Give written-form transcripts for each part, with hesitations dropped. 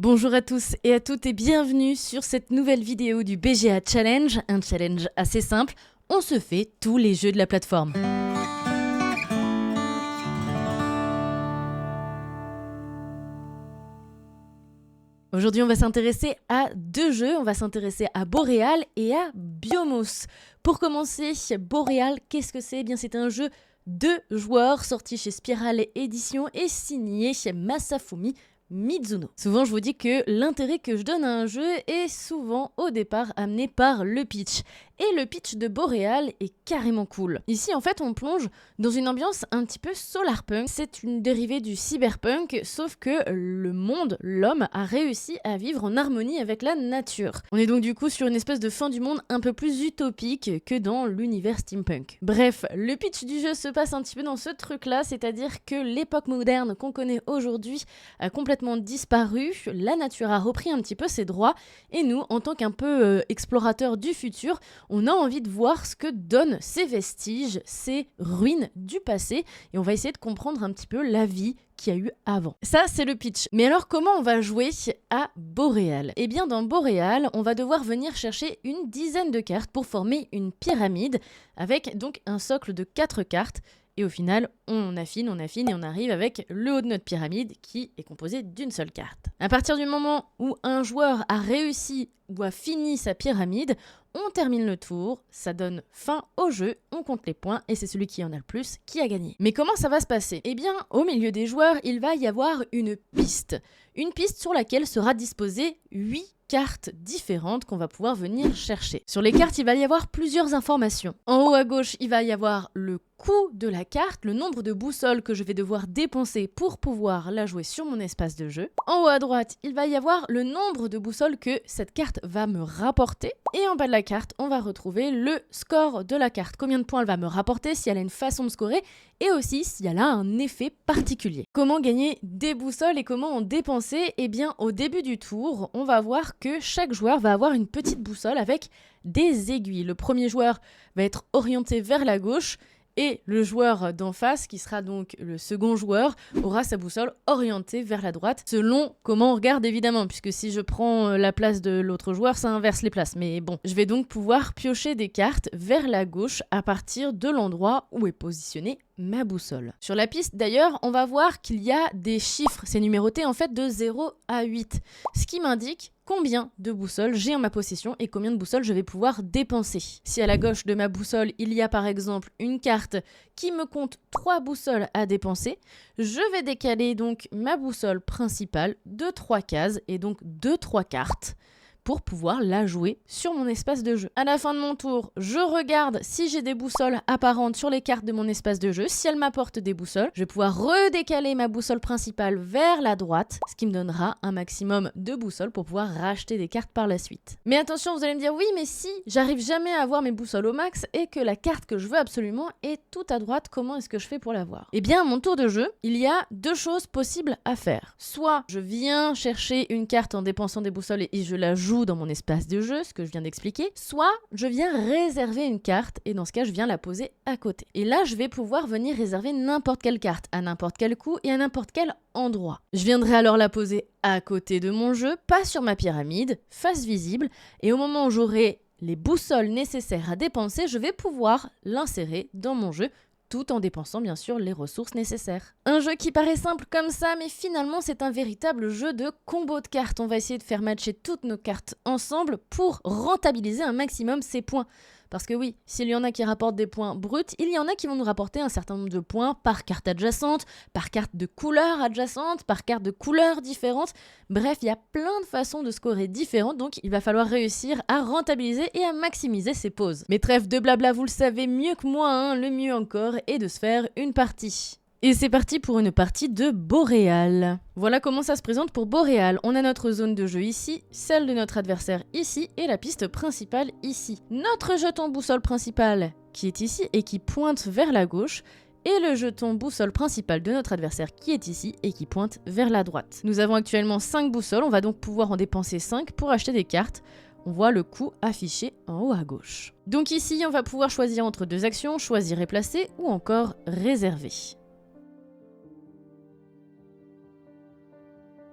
Bonjour à tous et à toutes et bienvenue sur cette nouvelle vidéo du BGA Challenge, un challenge assez simple, on se fait tous les jeux de la plateforme. Aujourd'hui on va s'intéresser à deux jeux, on va s'intéresser à Boreal et à Biomos. Pour commencer, Boreal, qu'est-ce que c'est ? Eh bien c'est un jeu 2 joueurs sorti chez Spiral Éditions et signé chez Masafumi Mizuno. Souvent je vous dis que l'intérêt que je donne à un jeu est souvent au départ amené par le pitch. Et le pitch de Boreal est carrément cool. Ici en fait on plonge dans une ambiance un petit peu solarpunk. C'est une dérivée du cyberpunk, sauf que le monde, l'homme, a réussi à vivre en harmonie avec la nature. On est donc du coup sur une espèce de fin du monde un peu plus utopique que dans l'univers steampunk. Bref, le pitch du jeu se passe un petit peu dans ce truc-là, c'est-à-dire que l'époque moderne qu'on connaît aujourd'hui a complètement disparu, la nature a repris un petit peu ses droits, et nous, en tant qu'un peu explorateurs du futur, on a envie de voir ce que donnent ces vestiges, ces ruines du passé, et on va essayer de comprendre un petit peu la vie qu'il y a eu avant. Ça, c'est le pitch. Mais alors, comment on va jouer à Boreal ? Eh bien, dans Boreal, on va devoir venir chercher une dizaine de cartes pour former une pyramide, avec donc un socle de 4 cartes. Et au final, on affine et on arrive avec le haut de notre pyramide qui est composé d'une seule carte. À partir du moment où un joueur a réussi ou a fini sa pyramide, on termine le tour, ça donne fin au jeu, on compte les points et c'est celui qui en a le plus qui a gagné. Mais comment ça va se passer ? Eh bien, au milieu des joueurs, il va y avoir une piste. Une piste sur laquelle sera disposée 8 cartes différentes qu'on va pouvoir venir chercher. Sur les cartes, il va y avoir plusieurs informations. En haut à gauche, il va y avoir le coût de la carte, le nombre de boussoles que je vais devoir dépenser pour pouvoir la jouer sur mon espace de jeu. En haut à droite, il va y avoir le nombre de boussoles que cette carte va me rapporter. Et en bas de la carte, on va retrouver le score de la carte. Combien de points elle va me rapporter, si elle a une façon de scorer, et aussi si elle a un effet particulier. Comment gagner des boussoles et comment en dépenser ? Eh bien, au début du tour, on va voir que chaque joueur va avoir une petite boussole avec des aiguilles. Le premier joueur va être orienté vers la gauche, et le joueur d'en face, qui sera donc le second joueur, aura sa boussole orientée vers la droite, selon comment on regarde évidemment, puisque si je prends la place de l'autre joueur, ça inverse les places. Mais bon, je vais donc pouvoir piocher des cartes vers la gauche à partir de l'endroit où est positionnée ma boussole. Sur la piste d'ailleurs, on va voir qu'il y a des chiffres, c'est numéroté en fait de 0 à 8, ce qui m'indique combien de boussoles j'ai en ma possession et combien de boussoles je vais pouvoir dépenser. Si à la gauche de ma boussole, il y a par exemple une carte qui me compte 3 boussoles à dépenser, je vais décaler donc ma boussole principale de 3 cases et donc de 3 cartes pour pouvoir la jouer sur mon espace de jeu. À la fin de mon tour, je regarde si j'ai des boussoles apparentes sur les cartes de mon espace de jeu. Si elles m'apportent des boussoles, je vais pouvoir redécaler ma boussole principale vers la droite, ce qui me donnera un maximum de boussoles pour pouvoir racheter des cartes par la suite. Mais attention, vous allez me dire, oui, mais si j'arrive jamais à avoir mes boussoles au max et que la carte que je veux absolument est tout à droite, comment est-ce que je fais pour l'avoir ? Eh bien, à mon tour de jeu, il y a 2 choses possibles à faire. Soit je viens chercher une carte en dépensant des boussoles et je la joue dans mon espace de jeu, ce que je viens d'expliquer, soit je viens réserver une carte et dans ce cas je viens la poser à côté. Et là je vais pouvoir venir réserver n'importe quelle carte à n'importe quel coup et à n'importe quel endroit. Je viendrai alors la poser à côté de mon jeu, pas sur ma pyramide, face visible, et au moment où j'aurai les boussoles nécessaires à dépenser, je vais pouvoir l'insérer dans mon jeu tout en dépensant bien sûr les ressources nécessaires. Un jeu qui paraît simple comme ça, mais finalement c'est un véritable jeu de combo de cartes. On va essayer de faire matcher toutes nos cartes ensemble pour rentabiliser un maximum ces points. Parce que oui, s'il y en a qui rapportent des points bruts, il y en a qui vont nous rapporter un certain nombre de points par carte adjacente, par carte de couleur adjacente, par carte de couleurs différentes. Bref, il y a plein de façons de scorer différentes, donc il va falloir réussir à rentabiliser et à maximiser ses pauses. Mais trêve de blabla, vous le savez mieux que moi, hein, le mieux encore est de se faire une partie. Et c'est parti pour une partie de Boreal. Voilà comment ça se présente pour Boreal. On a notre zone de jeu ici, celle de notre adversaire ici et la piste principale ici. Notre jeton boussole principal qui est ici et qui pointe vers la gauche et le jeton boussole principal de notre adversaire qui est ici et qui pointe vers la droite. Nous avons actuellement 5 boussoles, on va donc pouvoir en dépenser 5 pour acheter des cartes. On voit le coût affiché en haut à gauche. Donc ici, on va pouvoir choisir entre 2 actions, choisir et placer ou encore réserver.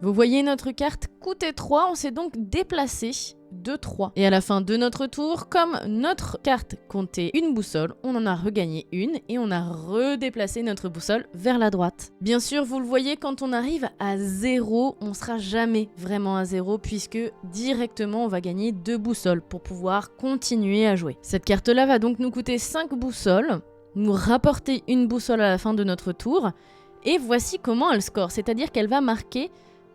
Vous voyez notre carte coûtait 3, on s'est donc déplacé de 3. Et à la fin de notre tour, comme notre carte comptait une boussole, on en a regagné une et on a redéplacé notre boussole vers la droite. Bien sûr, vous le voyez, quand on arrive à 0, on sera jamais vraiment à 0 puisque directement on va gagner 2 boussoles pour pouvoir continuer à jouer. Cette carte-là va donc nous coûter 5 boussoles, nous rapporter une boussole à la fin de notre tour et voici comment elle score, c'est-à-dire qu'elle va marquer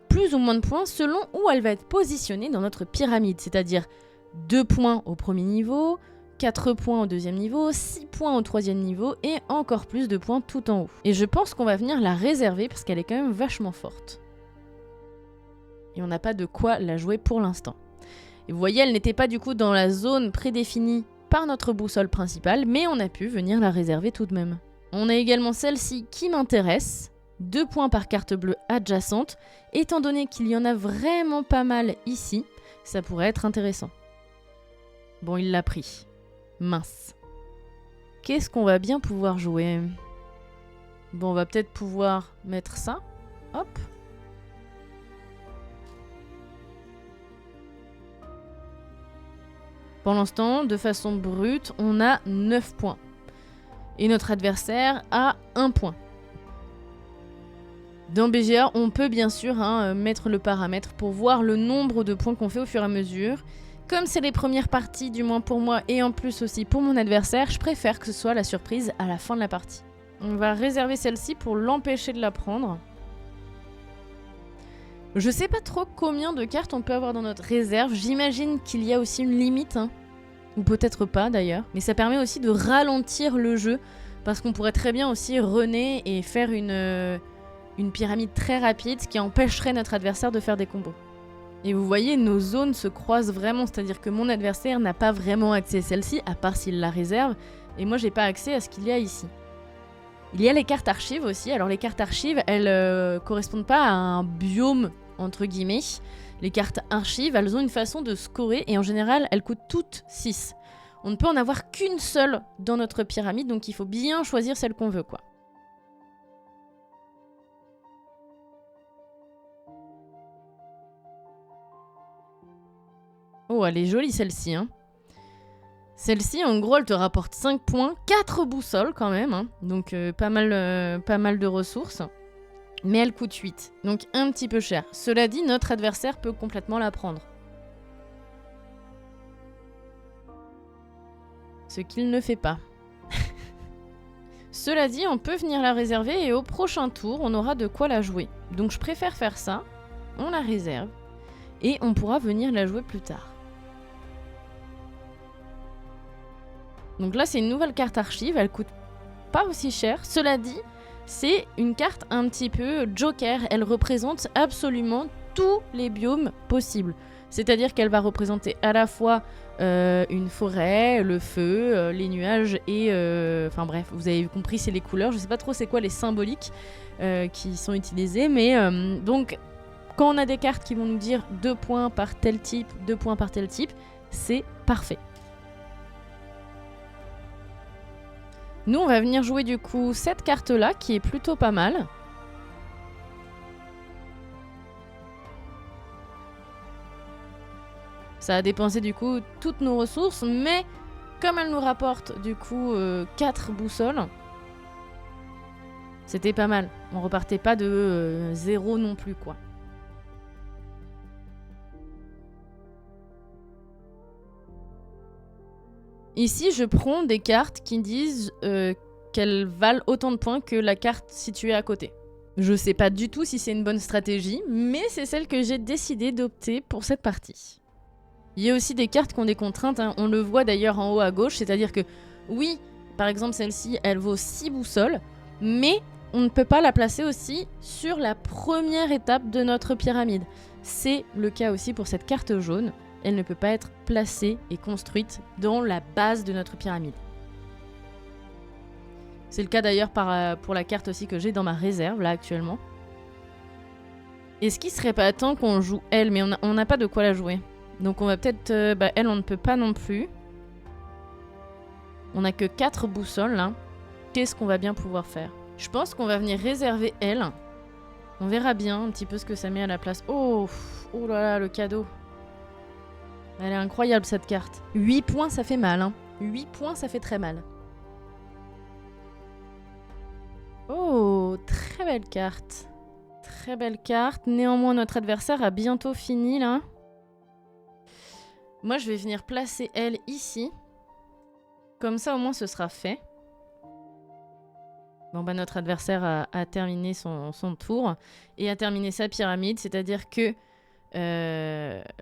plus ou moins de points selon où elle va être positionnée dans notre pyramide, c'est-à-dire 2 points au premier niveau, 4 points au deuxième niveau, 6 points au troisième niveau et encore plus de points tout en haut. Et je pense qu'on va venir la réserver parce qu'elle est quand même vachement forte. Et on n'a pas de quoi la jouer pour l'instant. Et vous voyez, elle n'était pas du coup dans la zone prédéfinie par notre boussole principale, mais on a pu venir la réserver tout de même. On a également celle-ci qui m'intéresse. 2 points par carte bleue adjacente. Étant donné qu'il y en a vraiment pas mal ici, ça pourrait être intéressant. Bon, il l'a pris. Mince. Qu'est-ce qu'on va bien pouvoir jouer? Bon, on va peut-être pouvoir mettre ça. Hop. Pour l'instant, de façon brute, on a 9 points. Et notre adversaire a 1 point. Dans BGA, on peut bien sûr mettre le paramètre pour voir le nombre de points qu'on fait au fur et à mesure. Comme c'est les premières parties, du moins pour moi, et en plus aussi pour mon adversaire, je préfère que ce soit la surprise à la fin de la partie. On va réserver celle-ci pour l'empêcher de la prendre. Je sais pas trop combien de cartes on peut avoir dans notre réserve. J'imagine qu'il y a aussi une limite, ou peut-être pas d'ailleurs. Mais ça permet aussi de ralentir le jeu, parce qu'on pourrait très bien aussi runner et faire une pyramide très rapide qui empêcherait notre adversaire de faire des combos. Et vous voyez, nos zones se croisent vraiment, c'est-à-dire que mon adversaire n'a pas vraiment accès à celle-ci, à part s'il la réserve, et moi j'ai pas accès à ce qu'il y a ici. Il y a les cartes archives aussi. Alors les cartes archives, elles correspondent pas à un biome, entre guillemets. Les cartes archives, elles ont une façon de scorer, et en général, elles coûtent toutes 6. On ne peut en avoir qu'une seule dans notre pyramide, donc il faut bien choisir celle qu'on veut, quoi. Oh, elle est jolie celle-ci, Celle-ci, en gros, elle te rapporte 5 points, 4 boussoles quand même, donc pas mal de ressources. Mais elle coûte 8, donc un petit peu cher. Cela dit, notre adversaire peut complètement la prendre. Ce qu'il ne fait pas. Cela dit, on peut venir la réserver et au prochain tour, on aura de quoi la jouer. Donc je préfère faire ça, on la réserve, et on pourra venir la jouer plus tard. Donc là, c'est une nouvelle carte archive, elle coûte pas aussi cher. Cela dit, c'est une carte un petit peu joker, elle représente absolument tous les biomes possibles. C'est-à-dire qu'elle va représenter à la fois une forêt, le feu, les nuages et... Enfin bref, vous avez compris, c'est les couleurs. Je sais pas trop c'est quoi les symboliques qui sont utilisés, mais donc quand on a des cartes qui vont nous dire 2 points par tel type, 2 points par tel type, c'est parfait. Nous, on va venir jouer du coup cette carte-là, qui est plutôt pas mal. Ça a dépensé du coup toutes nos ressources, mais comme elle nous rapporte du coup 4 boussoles, c'était pas mal. On repartait pas de 0 non plus, quoi. Ici, je prends des cartes qui disent qu'elles valent autant de points que la carte située à côté. Je sais pas du tout si c'est une bonne stratégie, mais c'est celle que j'ai décidé d'opter pour cette partie. Il y a aussi des cartes qui ont des contraintes, on le voit d'ailleurs en haut à gauche, c'est-à-dire que oui, par exemple celle-ci, elle vaut 6 boussoles, mais on ne peut pas la placer aussi sur la première étape de notre pyramide. C'est le cas aussi pour cette carte jaune. Elle ne peut pas être placée et construite dans la base de notre pyramide. C'est le cas d'ailleurs pour la carte aussi que j'ai dans ma réserve, là, actuellement. Est-ce qu'il serait pas temps qu'on joue elle? Mais on n'a pas de quoi la jouer. Donc on va peut-être... elle, on ne peut pas non plus. On n'a que 4 boussoles, là. Qu'est-ce qu'on va bien pouvoir faire? Je pense qu'on va venir réserver elle. On verra bien un petit peu ce que ça met à la place. Oh, oh là là, le cadeau. Elle est incroyable cette carte. 8 points, ça fait mal. Hein. 8 points, ça fait très mal. Oh, très belle carte. Très belle carte. Néanmoins, notre adversaire a bientôt fini là. Moi, je vais venir placer elle ici. Comme ça, au moins, ce sera fait. Bon, bah, notre adversaire a terminé son tour et a terminé sa pyramide. C'est-à-dire que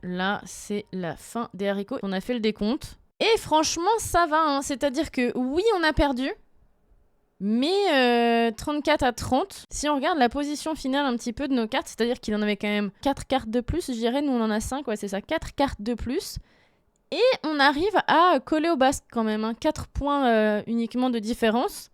là, c'est la fin des haricots. On a fait le décompte. Et franchement, ça va. Hein. C'est-à-dire que oui, on a perdu. Mais 34 à 30, si on regarde la position finale un petit peu de nos cartes, c'est-à-dire qu'il en avait quand même 4 cartes de plus, je dirais, nous on en a 5, ouais c'est ça, 4 cartes de plus. Et on arrive à coller au basque quand même, hein, 4 points uniquement de différence.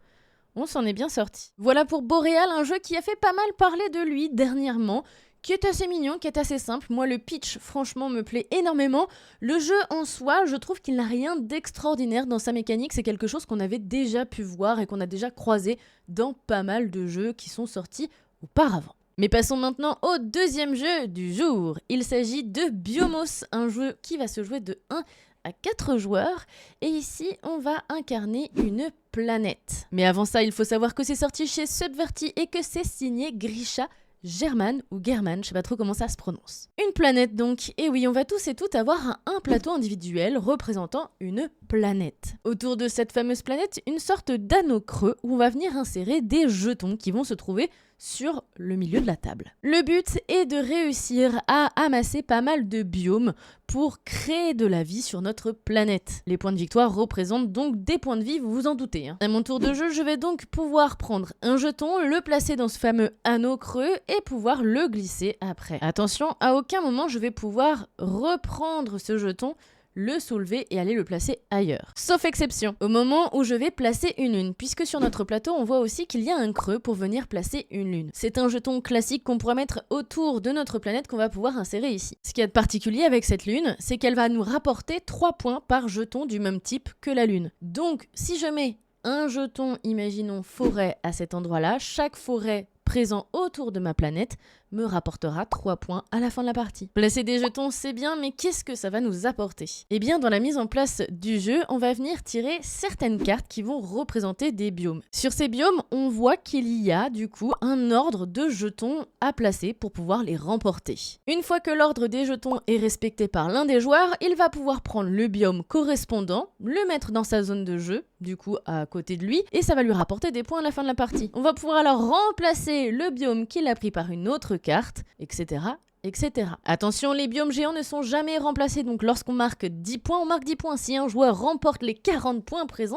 On s'en est bien sorti. Voilà pour Boréal, un jeu qui a fait pas mal parler de lui dernièrement, qui est assez mignon, qui est assez simple. Moi, le pitch, franchement, me plaît énormément. Le jeu en soi, je trouve qu'il n'a rien d'extraordinaire dans sa mécanique. C'est quelque chose qu'on avait déjà pu voir et qu'on a déjà croisé dans pas mal de jeux qui sont sortis auparavant. Mais passons maintenant au deuxième jeu du jour. Il s'agit de Biomos, un jeu qui va se jouer de 1 à 4 joueurs. Et ici, on va incarner une planète. Mais avant ça, il faut savoir que c'est sorti chez Subverty et que c'est signé Grisha German ou German, je sais pas trop comment ça se prononce. Une planète donc, et oui, on va tous et toutes avoir un plateau individuel représentant une planète. Autour de cette fameuse planète, une sorte d'anneau creux où on va venir insérer des jetons qui vont se trouver sur le milieu de la table. Le but est de réussir à amasser pas mal de biomes pour créer de la vie sur notre planète. Les points de victoire représentent donc des points de vie, vous vous en doutez. Hein. À mon tour de jeu, je vais donc pouvoir prendre un jeton, le placer dans ce fameux anneau creux et pouvoir le glisser après. Attention, à aucun moment je vais pouvoir reprendre ce jeton, le soulever et aller le placer ailleurs. Sauf exception, au moment où je vais placer une lune, puisque sur notre plateau, on voit aussi qu'il y a un creux pour venir placer une lune. C'est un jeton classique qu'on pourra mettre autour de notre planète qu'on va pouvoir insérer ici. Ce qu'il y a de particulier avec cette lune, c'est qu'elle va nous rapporter 3 points par jeton du même type que la lune. Donc, si je mets un jeton, imaginons forêt, à cet endroit-là, chaque forêt présent autour de ma planète me rapportera 3 points à la fin de la partie. Placer des jetons, c'est bien, mais qu'est-ce que ça va nous apporter? Eh bien, dans la mise en place du jeu, on va venir tirer certaines cartes qui vont représenter des biomes. Sur ces biomes, on voit qu'il y a du coup un ordre de jetons à placer pour pouvoir les remporter. Une fois que l'ordre des jetons est respecté par l'un des joueurs, il va pouvoir prendre le biome correspondant, le mettre dans sa zone de jeu, du coup à côté de lui, et ça va lui rapporter des points à la fin de la partie. On va pouvoir alors remplacer le biome qu'il a pris par une autre carte, etc. etc. Attention, les biomes géants ne sont jamais remplacés, donc lorsqu'on marque 10 points, on marque 10 points. Si un joueur remporte les 40 points présents,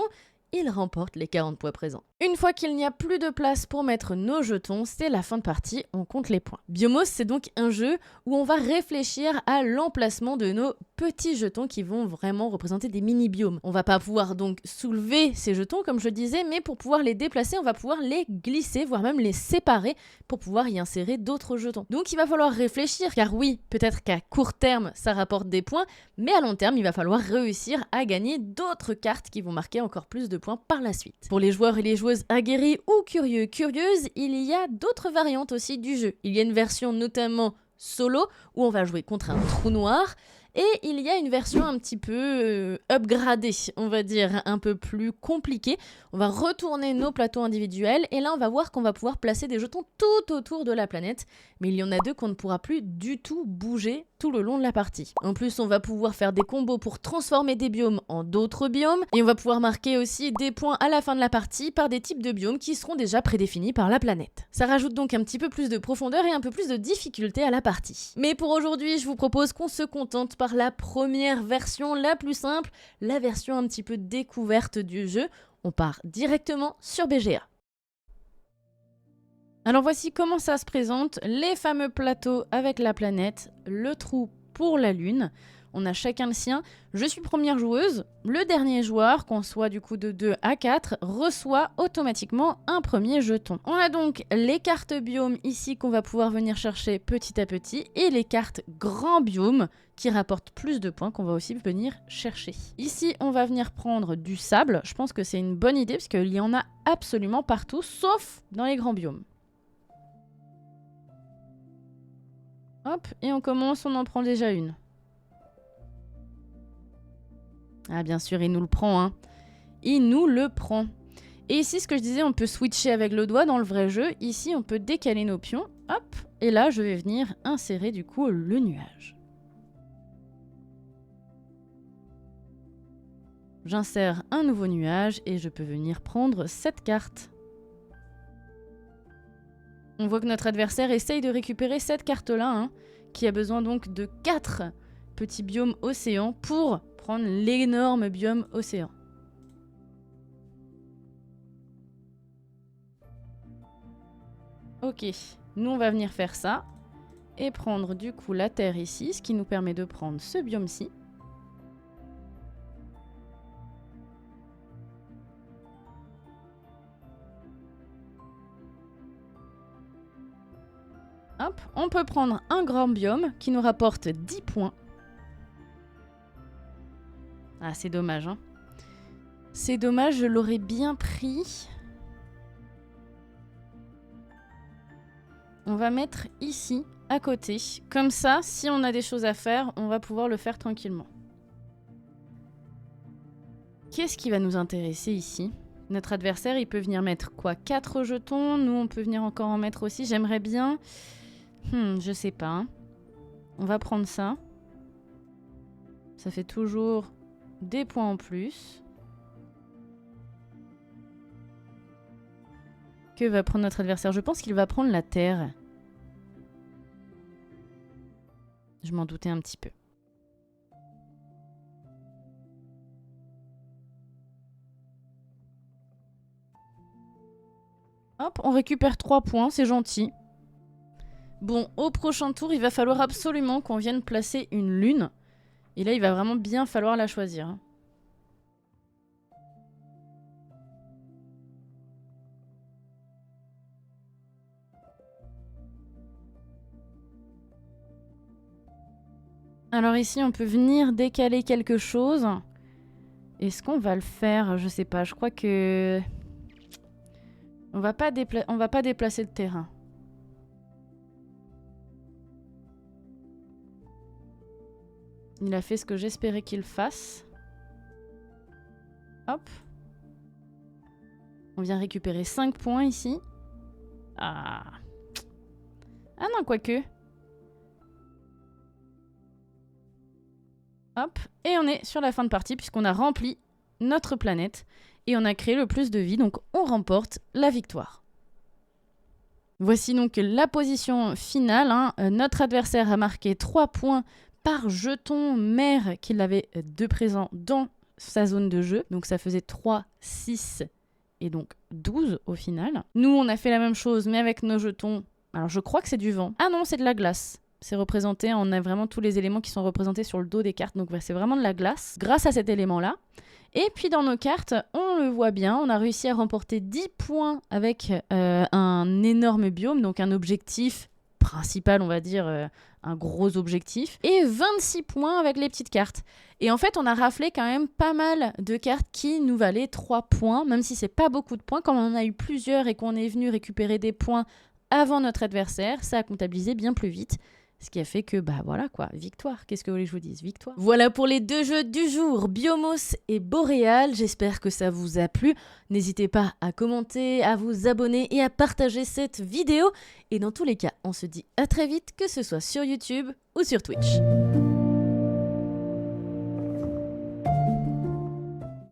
il remporte les 40 points présents. Une fois qu'il n'y a plus de place pour mettre nos jetons, c'est la fin de partie, on compte les points. Biomos, c'est donc un jeu où on va réfléchir à l'emplacement de nos petits jetons qui vont vraiment représenter des mini-biomes. On va pas pouvoir donc soulever ces jetons, comme je disais, mais pour pouvoir les déplacer, on va pouvoir les glisser, voire même les séparer pour pouvoir y insérer d'autres jetons. Donc il va falloir réfléchir, car oui, peut-être qu'à court terme, ça rapporte des points, mais à long terme, il va falloir réussir à gagner d'autres cartes qui vont marquer encore plus de points par la suite. Pour les joueurs et les joueuses aguerris ou curieuses, il y a d'autres variantes aussi du jeu. Il y a une version notamment solo où on va jouer contre un trou noir. Et il y a une version un petit peu upgradée, on va dire, un peu plus compliquée. On va retourner nos plateaux individuels et là on va voir qu'on va pouvoir placer des jetons tout autour de la planète. Mais il y en a 2 qu'on ne pourra plus du tout bouger tout le long de la partie. En plus, on va pouvoir faire des combos pour transformer des biomes en d'autres biomes. Et on va pouvoir marquer aussi des points à la fin de la partie par des types de biomes qui seront déjà prédéfinis par la planète. Ça rajoute donc un petit peu plus de profondeur et un peu plus de difficulté à la partie. Mais pour aujourd'hui, je vous propose qu'on se contente par la première version, la plus simple, la version un petit peu découverte du jeu. On part directement sur BGA. Alors voici comment ça se présente, les fameux plateaux avec la planète, le trou pour la lune. On a chacun le sien. Je suis première joueuse. Le dernier joueur, qu'on soit du coup de 2 à 4, reçoit automatiquement un premier jeton. On a donc les cartes biomes ici qu'on va pouvoir venir chercher petit à petit et les cartes grands biomes qui rapportent plus de points qu'on va aussi venir chercher. Ici, on va venir prendre du sable. Je pense que c'est une bonne idée parce qu'il y en a absolument partout, sauf dans les grands biomes. Hop, et on commence, on en prend déjà une. Ah bien sûr, il nous le prend, hein. Il nous le prend. Et ici, ce que je disais, on peut switcher avec le doigt dans le vrai jeu. Ici, on peut décaler nos pions. Hop, et là, je vais venir insérer du coup le nuage. J'insère un nouveau nuage et je peux venir prendre cette carte. On voit que notre adversaire essaye de récupérer cette carte-là, hein, qui a besoin donc de 4 petits biomes océans pour prendre l'énorme biome océan. Ok, nous on va venir faire ça et prendre du coup la terre ici, ce qui nous permet de prendre ce biome-ci. Hop, on peut prendre un grand biome qui nous rapporte 10 points. Ah, c'est dommage, hein. C'est dommage, je l'aurais bien pris. On va mettre ici, à côté. Comme ça, si on a des choses à faire, on va pouvoir le faire tranquillement. Qu'est-ce qui va nous intéresser ici? Notre adversaire, il peut venir mettre quoi? 4 jetons. Nous, on peut venir encore en mettre aussi. J'aimerais bien... je sais pas. Hein. On va prendre ça. Ça fait toujours des points en plus. Que va prendre notre adversaire? Je pense qu'il va prendre la terre. Je m'en doutais un petit peu. Hop, on récupère 3 points, c'est gentil. Bon, au prochain tour, il va falloir absolument qu'on vienne placer une lune. Et là, il va vraiment bien falloir la choisir. Hein. Alors ici, on peut venir décaler quelque chose. Est-ce qu'on va le faire? Je sais pas, je crois que... On va pas déplacer le terrain. Il a fait ce que j'espérais qu'il fasse. Hop. On vient récupérer 5 points ici. Ah. Ah non, quoique. Hop. Et on est sur la fin de partie puisqu'on a rempli notre planète. Et on a créé le plus de vie. Donc on remporte la victoire. Voici donc la position finale. Hein. Notre adversaire a marqué 3 points par jeton mer qu'il avait de présent dans sa zone de jeu. Donc ça faisait 3, 6 et donc 12 au final. Nous, on a fait la même chose, mais avec nos jetons. Alors je crois que c'est du vent. Ah non, c'est de la glace. C'est représenté, on a vraiment tous les éléments qui sont représentés sur le dos des cartes. Donc c'est vraiment de la glace grâce à cet élément-là. Et puis dans nos cartes, on le voit bien, on a réussi à remporter 10 points avec un énorme biome, donc un objectif principal, on va dire, un gros objectif, et 26 points avec les petites cartes. Et en fait, on a raflé quand même pas mal de cartes qui nous valaient 3 points, même si c'est pas beaucoup de points. Quand on en a eu plusieurs et qu'on est venu récupérer des points avant notre adversaire, ça a comptabilisé bien plus vite. Ce qui a fait que, bah voilà quoi, victoire. Qu'est-ce que vous voulez que je vous dise? Victoire. Voilà pour les 2 jeux du jour, Biomos et Boréal. J'espère que ça vous a plu. N'hésitez pas à commenter, à vous abonner et à partager cette vidéo. Et dans tous les cas, on se dit à très vite, que ce soit sur YouTube ou sur Twitch.